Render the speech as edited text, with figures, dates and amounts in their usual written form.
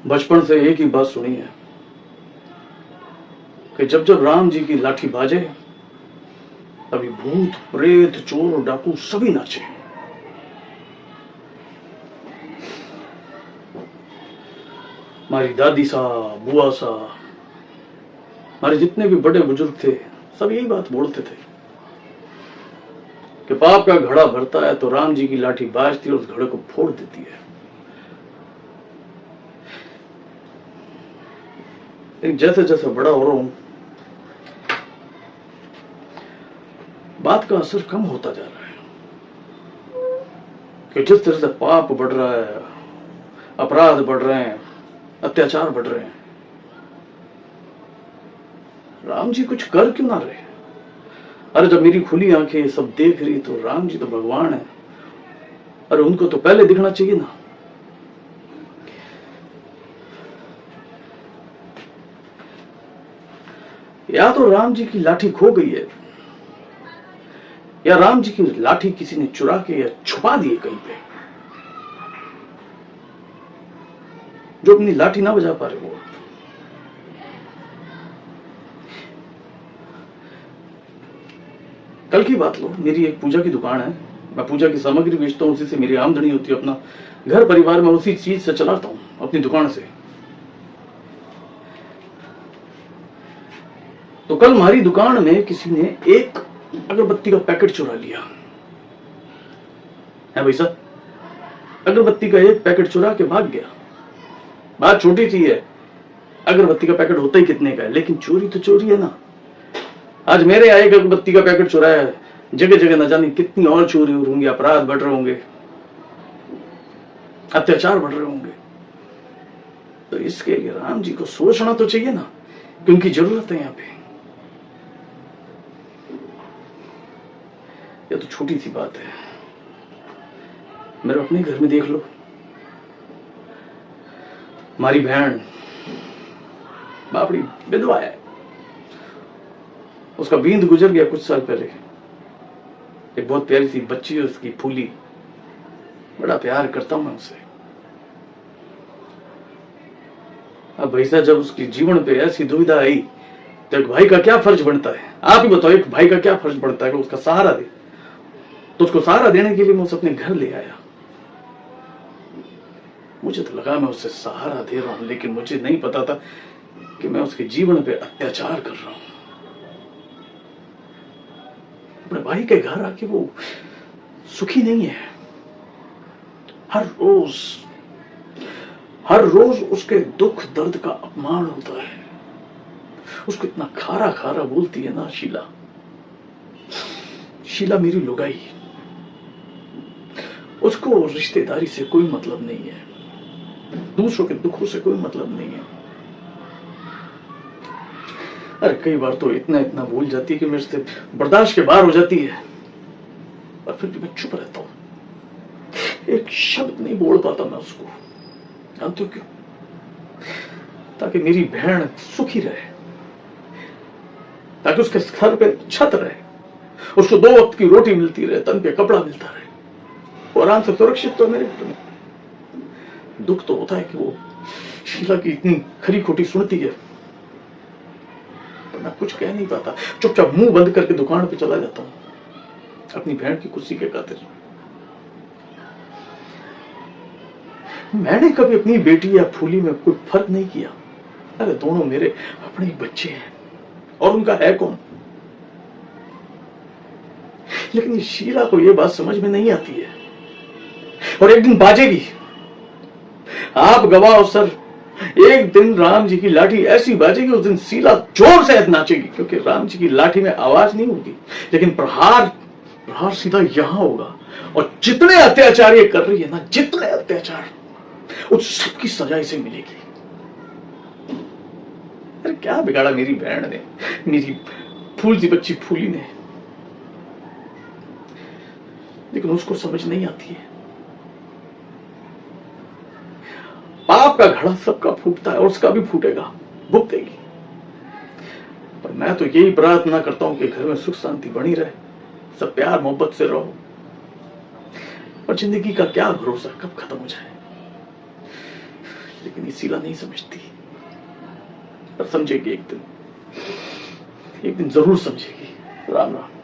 बचपन से एक ही बात सुनी है कि जब जब राम जी की लाठी बाजे तभी भूत प्रेत चोर डाकू सभी नाचे। हमारी दादी सा, बुआ सा, हमारे जितने भी बड़े बुजुर्ग थे सब यही बात बोलते थे कि पाप का घड़ा भरता है तो राम जी की लाठी बाजती है और उस घड़े को फोड़ देती है। लेकिन जैसे जैसे बड़ा हो रहा हूं बात का असर कम होता जा रहा है कि जिस तरह से पाप बढ़ रहा है, अपराध बढ़ रहे हैं, अत्याचार बढ़ रहे हैं, राम जी कुछ कर क्यों ना रहे। अरे जब मेरी खुली आंखें सब देख रही तो राम जी तो भगवान है, अरे उनको तो पहले दिखना चाहिए ना। या तो राम जी की लाठी खो गई है या राम जी की लाठी किसी ने चुरा के या छुपा दी है कहीं पे। जो अपनी लाठी ना बजा पा रहे वो। कल की बात लो, मेरी एक पूजा की दुकान है, मैं पूजा की सामग्री बेचता हूं, उसी से मेरी आमदनी होती है, अपना घर परिवार में उसी चीज से चलाता हूं, अपनी दुकान से। तो कल हमारी दुकान में किसी ने एक अगरबत्ती का पैकेट चुरा लिया है भाई साहब। अगरबत्ती का एक पैकेट चुरा के भाग गया। बात छोटी सी है, अगरबत्ती का पैकेट होता ही कितने का है, लेकिन चोरी तो चोरी है ना। आज मेरे आए अगरबत्ती का पैकेट चुराया है, जगह जगह न जाने कितनी और चोरी हो रही होंगी, अपराध बढ़ रहे होंगे, अत्याचार बढ़ रहे होंगे। तो इसके लिए राम जी को सोचना तो चाहिए ना कि उनकी जरूरत है। यहाँ पे ये तो छोटी सी बात है, मेरे अपने घर में देख लो। हमारी बहन बापड़ी विधवा है, उसका बींद गुजर गया कुछ साल पहले। एक बहुत प्यारी सी बच्ची है उसकी, फूली, बड़ा प्यार करता हूं मैं उसे। अब भाई साहब जब उसकी जीवन पे ऐसी दुविधा आई तो एक भाई का क्या फर्ज बनता है, आप ही बताओ, एक भाई का क्या फर्ज बनता है कि उसका सहारा दे। तो उसको सहारा देने के लिए मैं उसे अपने घर ले आया। मुझे तो लगा मैं उससे सहारा दे रहा हूं, लेकिन मुझे नहीं पता था कि मैं उसके जीवन पे अत्याचार कर रहा हूं। अपने भाई के घर आके वो सुखी नहीं है। हर रोज उसके दुख दर्द का अपमान होता है। उसको इतना खारा खारा बोलती है ना शीला। शीला मेरी लुगाई, उसको रिश्तेदारी से कोई मतलब नहीं है, दूसरों के दुखों से कोई मतलब नहीं है। अरे कई बार तो इतना इतना भूल जाती है कि मेरे से बर्दाश्त के बाहर हो जाती है, और फिर भी मैं चुप रहता हूं, एक शब्द नहीं बोल पाता मैं उसको। जानते हो क्यों? ताकि मेरी बहन सुखी रहे, ताकि उसके सर पे छत रहे, उसको 2 वक्त की रोटी मिलती रहे, तन पे कपड़ा मिलता रहे, वो आराम से सुरक्षित तो मेरे घर में। दुख तो होता है कि वो शीला की इतनी खरी खोटी सुनती है, पर मैं कुछ कह नहीं पाता, चुपचाप मुंह बंद करके दुकान पे चला जाता हूं अपनी बहन की खुशी के खातिर। मैंने कभी अपनी बेटी या फूली में कोई फर्क नहीं किया। अरे दोनों मेरे अपने ही बच्चे हैं, और उनका है कौन। लेकिन इस शीला को यह बात समझ में नहीं आती है, और एक दिन बाजेगी। आप गवाह हो सर, एक दिन राम जी की लाठी ऐसी बाजेगी, उस दिन शीला जोर से नाचेगी, क्योंकि राम जी की लाठी में आवाज नहीं होगी, लेकिन प्रहार सीधा यहां होगा। और जितने अत्याचार ये कर रही है ना, जितने अत्याचार, उस सबकी सजा इसे मिलेगी। अरे क्या बिगाड़ा मेरी बहन ने, मेरी फूल सी बच्ची फूली ने, लेकिन उसको समझ नहीं आती है। पाप का घड़ा सबका फूटता है, और उसका भी फूटेगा, भुगतेगी। पर मैं तो यही प्रार्थना करता हूं कि घर में सुख शांति बनी रहे, सब प्यार मोहब्बत से रहो। और जिंदगी का क्या भरोसा कब खत्म हो जाए। लेकिन ये शीला नहीं समझती, पर समझेगी एक दिन जरूर समझेगी। राम राम।